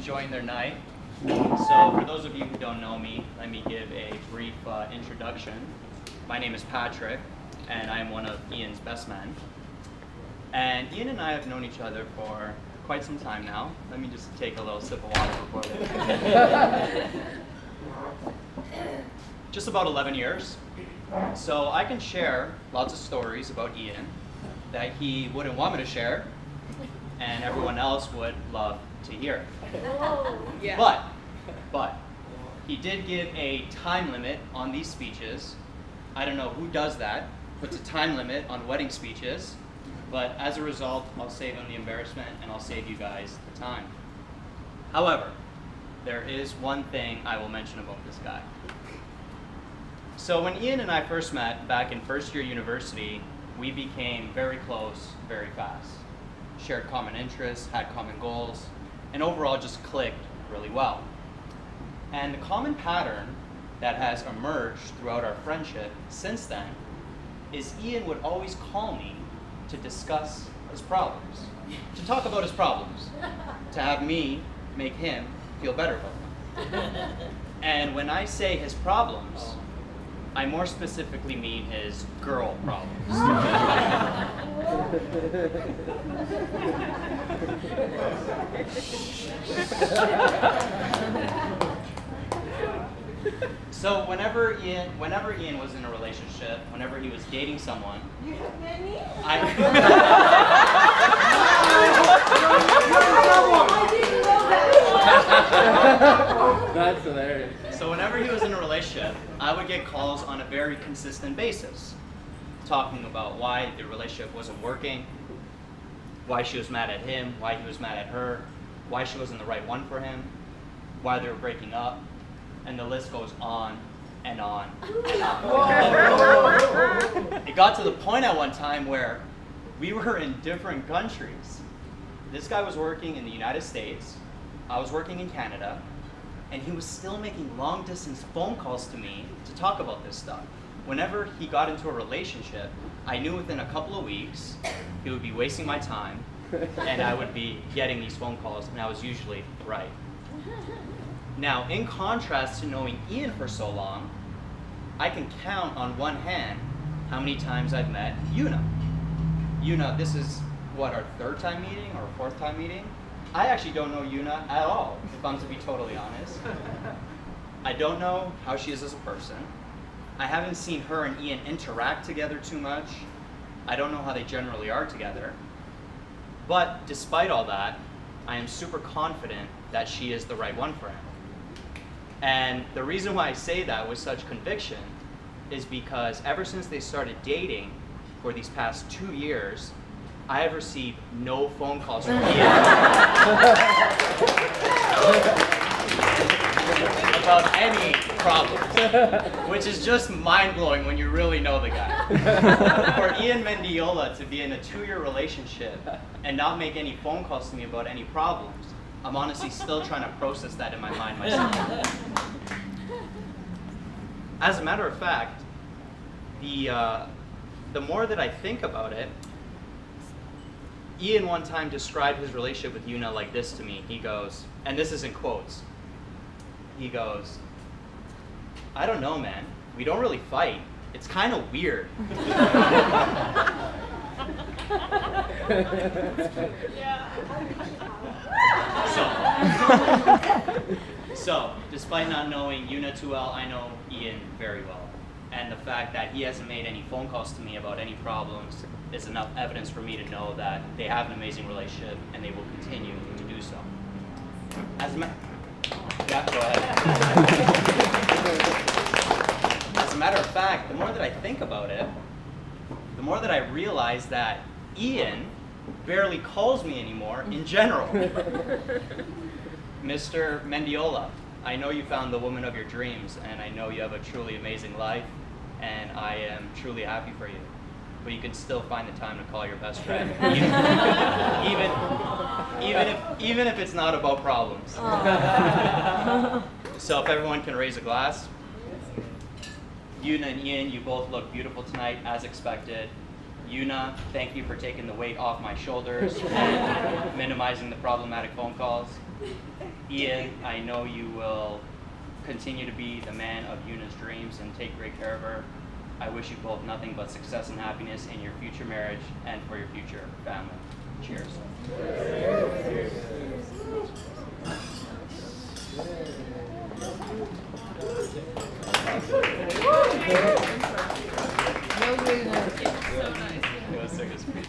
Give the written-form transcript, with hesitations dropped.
enjoying their night. So for those of you who don't know me, let me give a brief introduction. My name is Patrick, and I am one of Ian's best men. And Ian and I have known each other for quite some time now. Let me just take a little sip of water before this. Just about 11 years. So I can share lots of stories about Ian that he wouldn't want me to share, and everyone else would love to hear. Oh, yeah. But he did give a time limit on these speeches. I don't know who does that, puts a time limit on wedding speeches, but as a result, I'll save him the embarrassment and I'll save you guys the time. However, there is one thing I will mention about this guy. So when Ian and I first met back in first year university, we became very close very fast. Shared common interests, had common goals, and overall just clicked really well. And the common pattern that has emerged throughout our friendship since then is Ian would always call me to discuss his problems, to talk about his problems, to have me make him feel better about them. And when I say his problems, I more specifically mean his girl problems. So whenever Ian was in a relationship, whenever he was dating someone, You have many? I didn't know that. That's hilarious. So whenever he was in a relationship, I would get calls on a very consistent basis, talking about why the relationship wasn't working, why she was mad at him, why he was mad at her, why she wasn't the right one for him, why they were breaking up, and the list goes on and on and on. It got to the point at one time where we were in different countries. This guy was working in the United States, I was working in Canada, and he was still making long distance phone calls to me to talk about this stuff. Whenever he got into a relationship, I knew within a couple of weeks he would be wasting my time and I would be getting these phone calls, and I was usually right. Now, in contrast to knowing Ian for so long, I can count on one hand how many times I've met Yuna. Yuna, this is what, our third time meeting or fourth time meeting? I actually don't know Yuna at all, if I'm to be totally honest. I don't know how she is as a person. I haven't seen her and Ian interact together too much. I don't know how they generally are together. But despite all that, I am super confident that she is the right one for him. And the reason why I say that with such conviction is because ever since they started dating for these past 2 years, I have received no phone calls from Ian about any problems, which is just mind-blowing when you really know the guy. For Ian Mendiola to be in a 2-year relationship and not make any phone calls to me about any problems, I'm honestly still trying to process that in my mind myself. As a matter of fact, the more that I think about it, Ian one time described his relationship with Yuna like this to me. He goes, and this is in quotes, he goes, "I don't know, man. We don't really fight. It's kind of weird." So, despite not knowing Yuna too well, I know Ian very well. And the fact that he hasn't made any phone calls to me about any problems is enough evidence for me to know that they have an amazing relationship and they will continue to do so. Yeah, go ahead. As a matter of fact, the more that I think about it, the more that I realize that Ian barely calls me anymore in general. Mr. Mendiola, I know you found the woman of your dreams, and I know you have a truly amazing life, and I am truly happy for you. But you can still find the time to call your best friend, even if it's not about problems. So if everyone can raise a glass. Yuna and Ian, you both look beautiful tonight, as expected. Yuna, thank you for taking the weight off my shoulders and minimizing the problematic phone calls. Ian, I know you will continue to be the man of Yuna's dreams and take great care of her. I wish you both nothing but success and happiness in your future marriage and for your future family. Cheers. No, Yuna. It was like a speech.